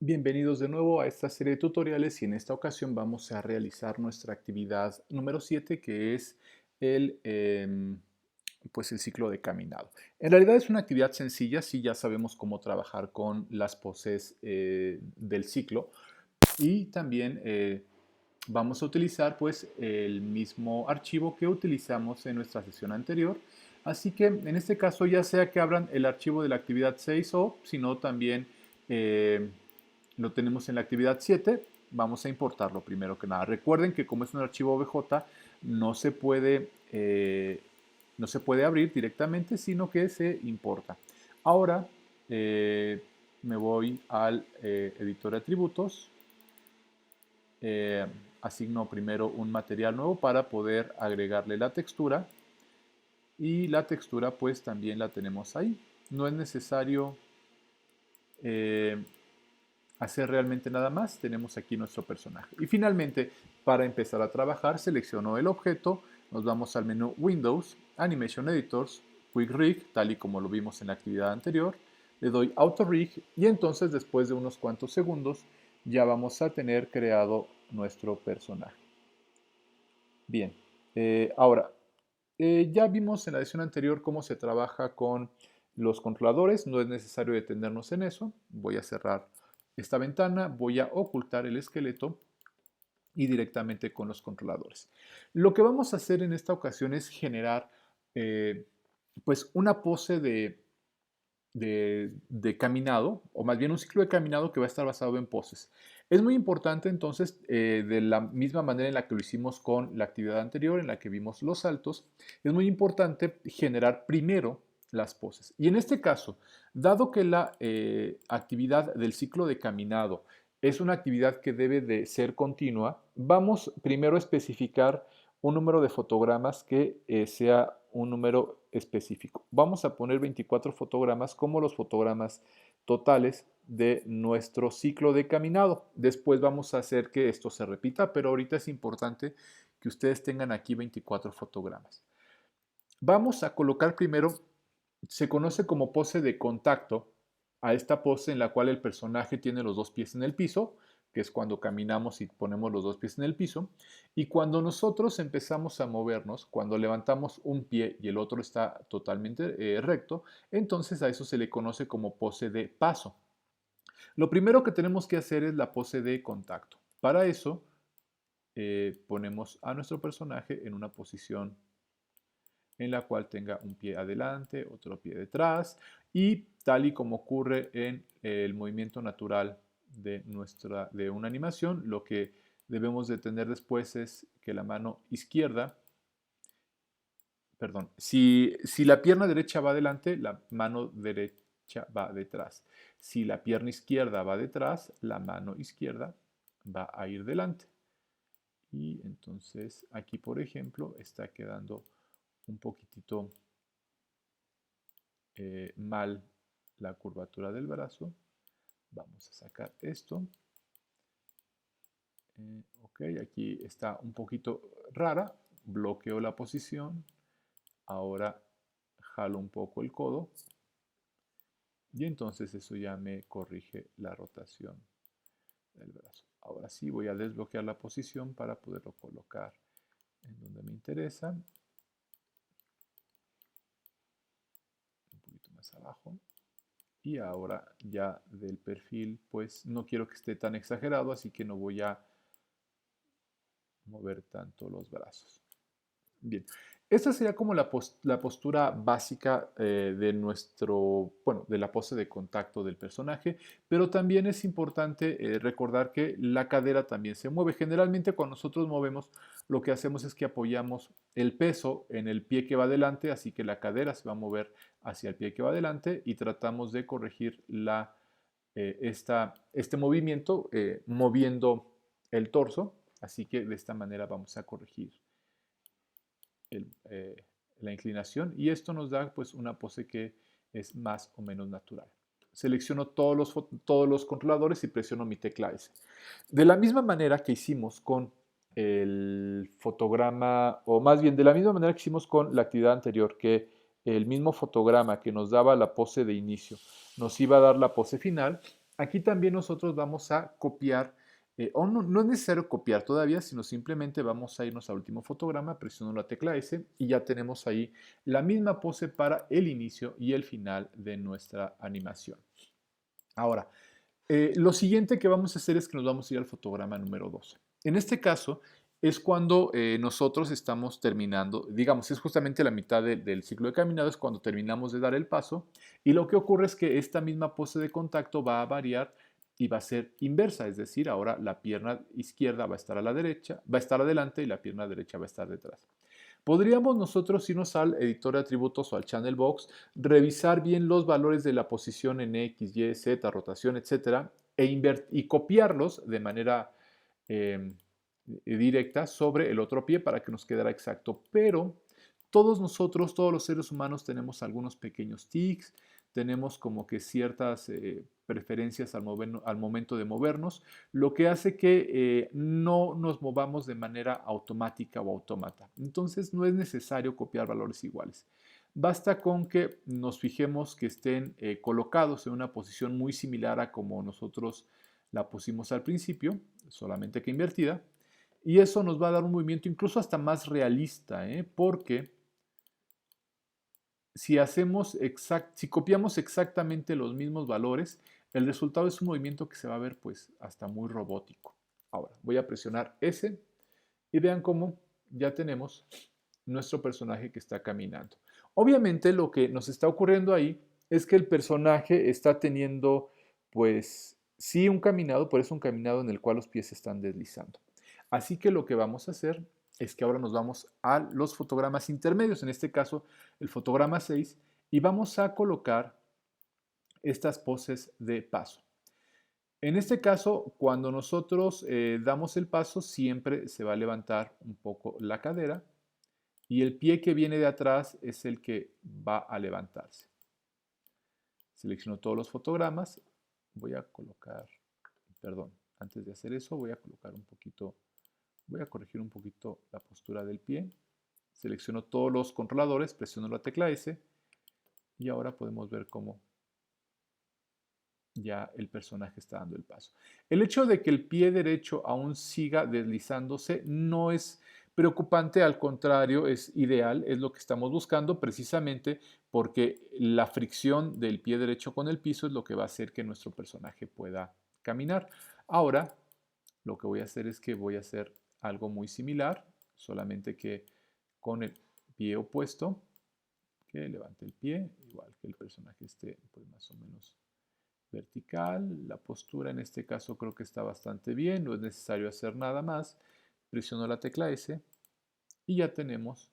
Bienvenidos de nuevo a esta serie de tutoriales y en esta ocasión vamos a realizar nuestra actividad número 7 que es el, pues el ciclo de caminado. En realidad es una actividad sencilla si ya sabemos cómo trabajar con las poses del ciclo y también vamos a utilizar pues el mismo archivo que utilizamos en nuestra sesión anterior. Así que en este caso ya sea que abran el archivo de la actividad 6 o si no también eh, lo tenemos en la actividad 7, vamos a importarlo primero que nada. Recuerden que como es un archivo OBJ no se puede, no se puede abrir directamente sino que se importa. Ahora me voy al editor de atributos. Eh, Asigno primero un material nuevo para poder agregarle la textura y la textura pues también la tenemos ahí. No es necesario eh, hacer realmente nada más. Tenemos aquí nuestro personaje. Y finalmente, para empezar a trabajar, selecciono el objeto, nos vamos al menú Windows, Animation Editors, Quick Rig, tal y como lo vimos en la actividad anterior. Le doy Auto Rig y entonces después de unos cuantos segundos ya vamos a tener creado nuestro personaje. Bien, ahora, ya vimos en la lección anterior cómo se trabaja con los controladores, no es necesario detenernos en eso. Voy a cerrar esta ventana, voy a ocultar el esqueleto y directamente con los controladores. Lo que vamos a hacer en esta ocasión es generar pues una pose de caminado, o más bien un ciclo de caminado que va a estar basado en poses. Es muy importante entonces, de la misma manera en la que lo hicimos con la actividad anterior, en la que vimos los saltos, es muy importante generar primero las poses. Y en este caso, dado que la actividad del ciclo de caminado es una actividad que debe de ser continua, vamos primero a especificar un número de fotogramas que sea un número específico. Vamos a poner 24 fotogramas como los fotogramas totales de nuestro ciclo de caminado. Después vamos a hacer que esto se repita, pero ahorita es importante que ustedes tengan aquí 24 fotogramas. Vamos a colocar primero, se conoce como pose de contacto, a esta pose en la cual el personaje tiene los dos pies en el piso, que es cuando caminamos y ponemos los dos pies en el piso, y cuando nosotros empezamos a movernos, cuando levantamos un pie y el otro está totalmente recto, entonces a eso se le conoce como pose de paso. Lo primero que tenemos que hacer es la pose de contacto. Para eso ponemos a nuestro personaje en una posición en la cual tenga un pie adelante, otro pie detrás y tal y como ocurre en el movimiento natural de una animación, lo que debemos de tener después es que la mano izquierda, perdón, si la pierna derecha va adelante, la mano derecha va detrás. Si la pierna izquierda va detrás, la mano izquierda va a ir delante. Y entonces aquí, por ejemplo, está quedando un poquitito mal la curvatura del brazo. Vamos a sacar esto. Ok, aquí está un poquito rara. Bloqueo la posición. Ahora jalo un poco el codo. Y entonces eso ya me corrige la rotación del brazo. Ahora sí voy a desbloquear la posición para poderlo colocar en donde me interesa. Un poquito más abajo. Y ahora ya del perfil, pues no quiero que esté tan exagerado, así que no voy a mover tanto los brazos. Bien, esta sería como la postura básica de bueno, de la pose de contacto del personaje, pero también es importante recordar que la cadera también se mueve. Generalmente cuando nosotros movemos, lo que hacemos es que apoyamos el peso en el pie que va adelante, así que la cadera se va a mover hacia el pie que va adelante y tratamos de corregir este movimiento moviendo el torso, así que de esta manera vamos a corregir el, la inclinación y esto nos da pues una pose que es más o menos natural. Selecciono todos los controladores y presiono mi tecla S. De la misma manera que hicimos con el fotograma, o más bien de la misma manera que hicimos con la actividad anterior, que el mismo fotograma que nos daba la pose de inicio nos iba a dar la pose final, Aquí también nosotros vamos a copiar, o no es necesario copiar todavía, sino simplemente vamos a irnos al último fotograma, presiono la tecla S y ya tenemos ahí la misma pose para el inicio y el final de nuestra animación. Ahora, lo siguiente que vamos a hacer es que nos vamos a ir al fotograma número 12. En este caso es cuando nosotros estamos terminando, digamos, es justamente la mitad del ciclo de caminado, es cuando terminamos de dar el paso y lo que ocurre es que esta misma pose de contacto va a variar y va a ser inversa, es decir, ahora la pierna izquierda va a estar a la derecha, va a estar adelante y la pierna derecha va a estar detrás. Podríamos nosotros irnos al editor de atributos o al channel box, revisar bien los valores de la posición en X, Y, Z, rotación, etcétera, y copiarlos de manera eh, directa sobre el otro pie para que nos quedara exacto. Pero todos nosotros, todos los seres humanos tenemos algunos pequeños tics, tenemos como que ciertas preferencias al momento de movernos, lo que hace que no nos movamos de manera automática o autómata. Entonces no es necesario copiar valores iguales. Basta con que nos fijemos que estén colocados en una posición muy similar a como nosotros la pusimos al principio, solamente que invertida, y eso nos va a dar un movimiento incluso hasta más realista, porque si copiamos exactamente los mismos valores, el resultado es un movimiento que se va a ver pues hasta muy robótico. Ahora voy a presionar S y vean cómo ya tenemos nuestro personaje que está caminando. Obviamente lo que nos está ocurriendo ahí es que el personaje está teniendo pues sí un caminado, pero es un caminado en el cual los pies se están deslizando. Así que lo que vamos a hacer es que ahora nos vamos a los fotogramas intermedios, en este caso el fotograma 6, y vamos a colocar estas poses de paso. En este caso, cuando nosotros damos el paso, siempre se va a levantar un poco la cadera y el pie que viene de atrás es el que va a levantarse. Selecciono todos los fotogramas, voy a colocar, perdón, antes de hacer eso voy a colocar un poquito, voy a corregir un poquito la postura del pie. Selecciono todos los controladores, presiono la tecla S y ahora podemos ver cómo ya el personaje está dando el paso. El hecho de que el pie derecho aún siga deslizándose no es preocupante, al contrario, es ideal, es lo que estamos buscando precisamente porque la fricción del pie derecho con el piso es lo que va a hacer que nuestro personaje pueda caminar. Ahora, lo que voy a hacer es que voy a hacer algo muy similar, solamente que con el pie opuesto, que levante el pie, igual que el personaje esté pues, más o menos vertical. La postura en este caso creo que está bastante bien, no es necesario hacer nada más. Presiono la tecla S y ya tenemos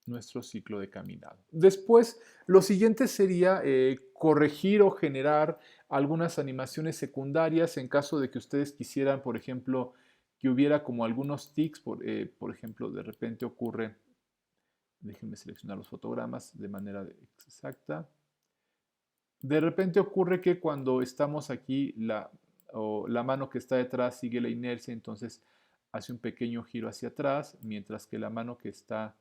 nuestro ciclo de caminado. Después, lo siguiente sería corregir o generar algunas animaciones secundarias en caso de que ustedes quisieran, por ejemplo, que hubiera como algunos tics, por ejemplo, de repente ocurre, déjenme seleccionar los fotogramas de manera exacta. De repente ocurre que cuando estamos aquí, la mano que está detrás sigue la inercia, entonces hace un pequeño giro hacia atrás, mientras que la mano que está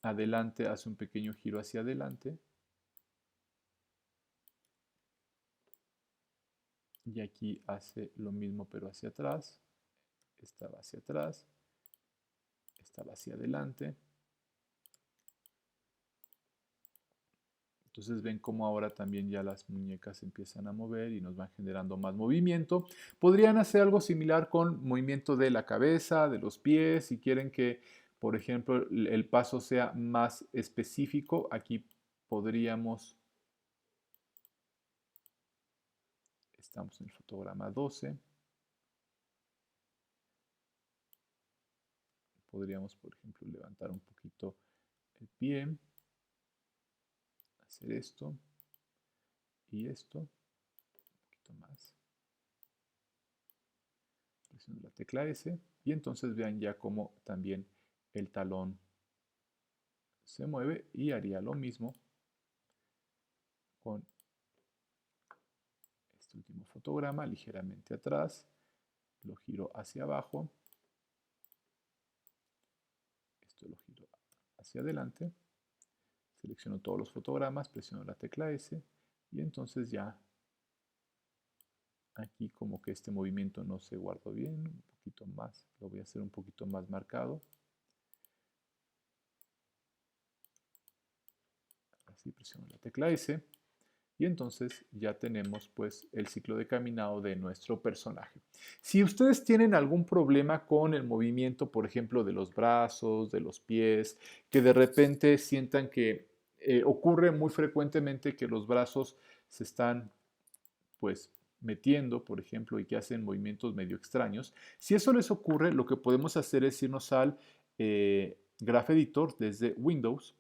adelante hace un pequeño giro hacia adelante. Y aquí hace lo mismo pero hacia atrás. Esta va hacia atrás. Esta va hacia adelante. Entonces ven cómo ahora también ya las muñecas empiezan a mover y nos van generando más movimiento. Podrían hacer algo similar con movimiento de la cabeza, de los pies. Si quieren que, por ejemplo, el paso sea más específico, aquí podríamos, estamos en el fotograma 12, podríamos, por ejemplo, levantar un poquito el pie, hacer esto y esto, un poquito más. Presiono la tecla S y entonces vean ya cómo también el talón se mueve y haría lo mismo con este último fotograma, ligeramente atrás, lo giro hacia abajo, esto lo giro hacia adelante, selecciono todos los fotogramas, presiono la tecla S y entonces ya Aquí como que este movimiento no se guardó bien, un poquito más, lo voy a hacer un poquito más marcado. Así presiono la tecla S y entonces ya tenemos pues el ciclo de caminado de nuestro personaje. Si ustedes tienen algún problema con el movimiento, por ejemplo, de los brazos, de los pies, que de repente sientan que ocurre muy frecuentemente que los brazos se están pues metiendo, por ejemplo, y que hacen movimientos medio extraños. Si eso les ocurre, lo que podemos hacer es irnos al Graph Editor desde Windows,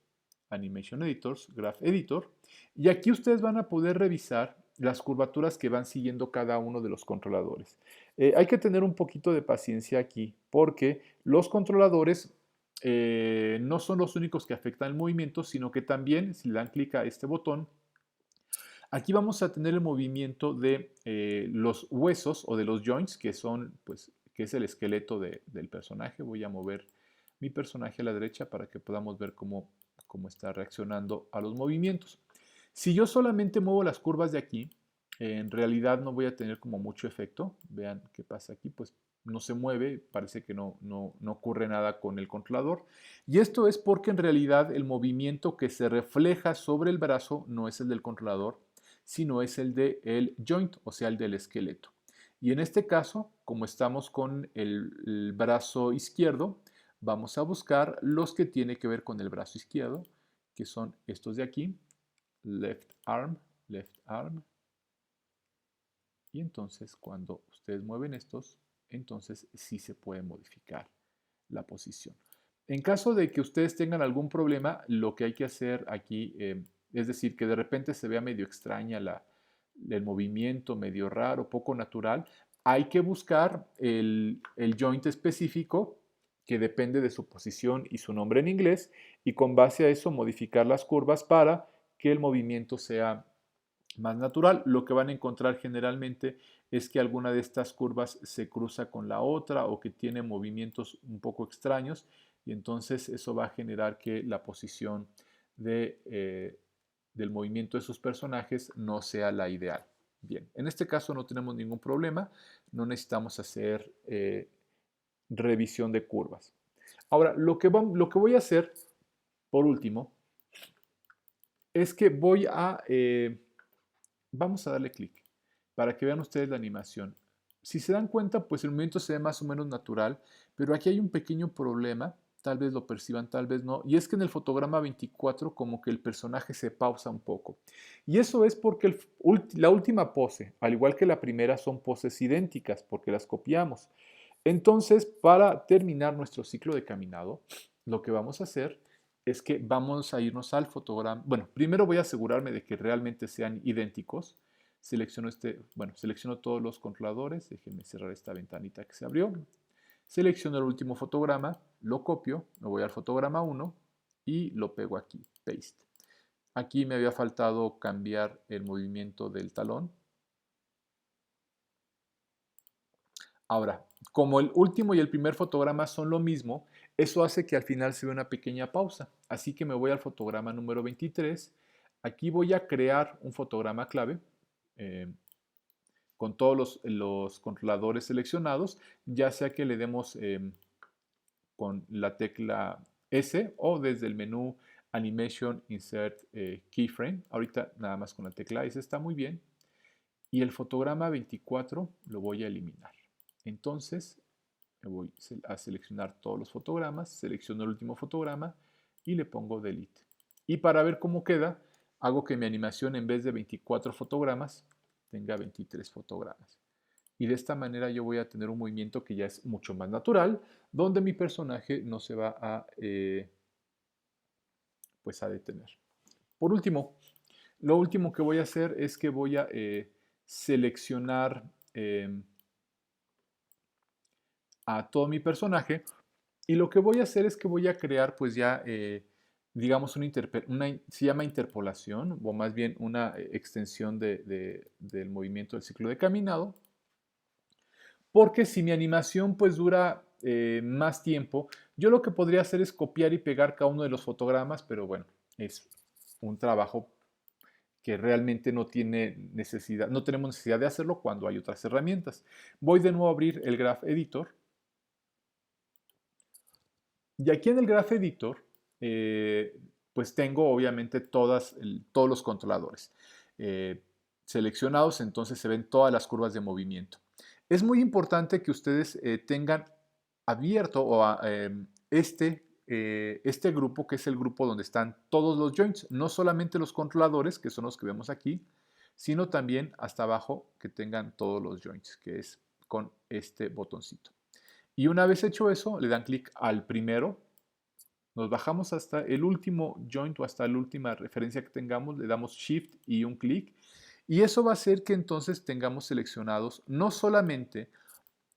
Animation Editors, Graph Editor, y aquí ustedes van a poder revisar las curvaturas que van siguiendo cada uno de los controladores. Hay que tener un poquito de paciencia aquí, porque los controladores no son los únicos que afectan el movimiento, sino que también, si le dan clic a este botón, aquí vamos a tener el movimiento de los huesos o de los joints, que son, pues, que es el esqueleto del personaje. Voy a mover mi personaje a la derecha para que podamos ver cómo está reaccionando a los movimientos. Si yo solamente muevo las curvas de aquí, en realidad no voy a tener como mucho efecto. Vean qué pasa aquí, pues no se mueve, parece que no ocurre nada con el controlador. Y esto es porque en realidad el movimiento que se refleja sobre el brazo no es el del controlador, sino es el del joint, o sea, el del esqueleto. Y en este caso, como estamos con el brazo izquierdo, vamos a buscar los que tienen que ver con el brazo izquierdo, que son estos de aquí, left arm, left arm. Y entonces cuando ustedes mueven estos, entonces sí se puede modificar la posición. En caso de que ustedes tengan algún problema, lo que hay que hacer aquí, es decir, que de repente se vea medio extraña el movimiento, medio raro, poco natural, hay que buscar el joint específico que depende de su posición y su nombre en inglés, y con base a eso modificar las curvas para que el movimiento sea más natural. Lo que van a encontrar generalmente es que alguna de estas curvas se cruza con la otra o que tiene movimientos un poco extraños, y entonces eso va a generar que la posición del movimiento de sus personajes no sea la ideal. Bien, en este caso no tenemos ningún problema, no necesitamos hacer revisión de curvas. Ahora, lo que voy a hacer, por último, es que vamos a darle clic para que vean ustedes la animación. Si se dan cuenta, pues el movimiento se ve más o menos natural, pero aquí hay un pequeño problema, tal vez lo perciban, tal vez no, y es que en el fotograma 24 como que el personaje se pausa un poco. Y eso es porque la última pose, al igual que la primera, son poses idénticas, porque las copiamos. Entonces, para terminar nuestro ciclo de caminado, lo que vamos a hacer es que vamos a irnos al fotograma. Bueno, primero voy a asegurarme de que realmente sean idénticos. Selecciono todos los controladores. Déjenme cerrar esta ventanita que se abrió. Selecciono el último fotograma, lo copio, me voy al fotograma 1 y lo pego aquí, paste. Aquí me había faltado cambiar el movimiento del talón. Ahora, como el último y el primer fotograma son lo mismo, eso hace que al final se vea una pequeña pausa. Así que me voy al fotograma número 23. Aquí voy a crear un fotograma clave con todos los controladores seleccionados, ya sea que le demos con la tecla S o desde el menú Animation Insert Keyframe. Ahorita nada más con la tecla S está muy bien. Y el fotograma 24 lo voy a eliminar. Entonces me voy a seleccionar todos los fotogramas, selecciono el último fotograma y le pongo Delete. Y para ver cómo queda, hago que mi animación en vez de 24 fotogramas tenga 23 fotogramas. Y de esta manera yo voy a tener un movimiento que ya es mucho más natural, donde mi personaje no se va pues a detener. Por último, lo último que voy a hacer es que voy a seleccionar a todo mi personaje, y lo que voy a hacer es que voy a crear pues ya digamos se llama interpolación, o más bien una extensión del movimiento del ciclo de caminado, porque si mi animación pues dura más tiempo, yo lo que podría hacer es copiar y pegar cada uno de los fotogramas, pero bueno, es un trabajo que realmente no tiene necesidad, no tenemos necesidad de hacerlo cuando hay otras herramientas. Voy de nuevo a abrir el Graph Editor. Y aquí en el Graph Editor, pues tengo obviamente todos los controladores seleccionados, entonces se ven todas las curvas de movimiento. Es muy importante que ustedes tengan abierto este grupo, que es el grupo donde están todos los joints, no solamente los controladores, que son los que vemos aquí, sino también hasta abajo que tengan todos los joints, que es con este botoncito. Y una vez hecho eso, le dan clic al primero, nos bajamos hasta el último joint o hasta la última referencia que tengamos, le damos Shift y un clic, y eso va a hacer que entonces tengamos seleccionados no solamente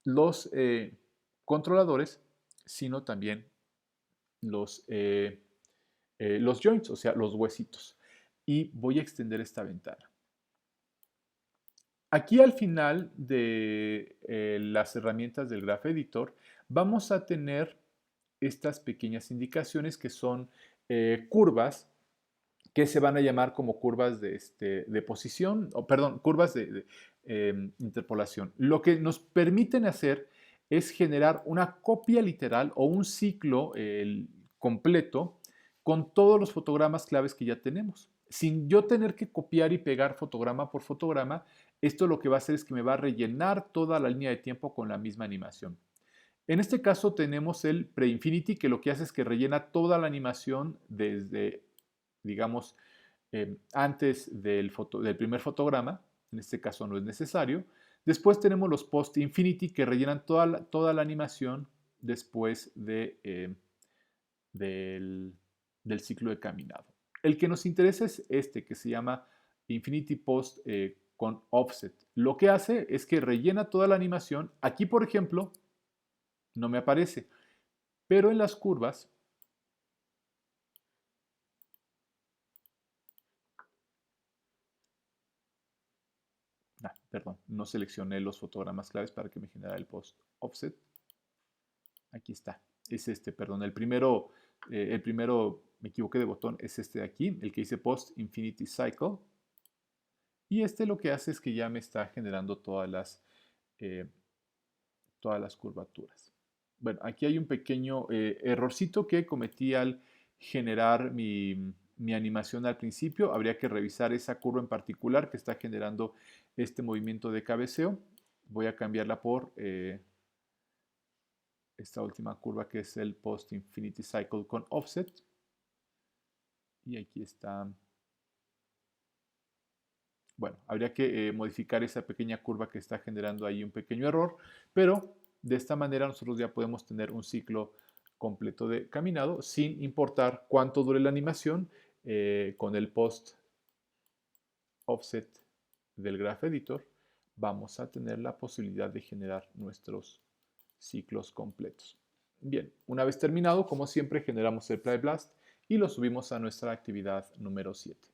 los controladores, sino también los joints, o sea, los huesitos. Y voy a extender esta ventana. Aquí al final de las herramientas del Graph Editor vamos a tener estas pequeñas indicaciones que son curvas que se van a llamar como curvas de posición, o perdón, curvas de interpolación. Lo que nos permiten hacer es generar una copia literal o un ciclo completo con todos los fotogramas claves que ya tenemos. Sin yo tener que copiar y pegar fotograma por fotograma, esto lo que va a hacer es que me va a rellenar toda la línea de tiempo con la misma animación. En este caso tenemos el Pre-Infinity, que lo que hace es que rellena toda la animación desde, digamos, antes del primer fotograma. En este caso no es necesario. Después tenemos los Post-Infinity, que rellenan toda la animación después del ciclo de caminado. El que nos interesa es este, que se llama Infinity Post con Offset. Lo que hace es que rellena toda la animación. Aquí, por ejemplo, no me aparece, pero en las curvas perdón, no seleccioné los fotogramas claves para que me generara el post offset. Aquí está, es este, perdón, el primero, me equivoqué de botón, es este de aquí, el que dice post infinity cycle. Y este lo que hace es que ya me está generando eh, todas las curvaturas. Bueno, aquí hay un pequeño errorcito que cometí al generar mi animación al principio. Habría que revisar esa curva en particular que está generando este movimiento de cabeceo. Voy a cambiarla por esta última curva que es el Post Infinity Cycle con Offset. Y aquí está. Bueno, habría que modificar esa pequeña curva que está generando ahí un pequeño error, pero de esta manera nosotros ya podemos tener un ciclo completo de caminado sin importar cuánto dure la animación con el post offset del Graph Editor vamos a tener la posibilidad de generar nuestros ciclos completos. Bien, una vez terminado, como siempre, generamos el Play Blast y lo subimos a nuestra actividad número 7.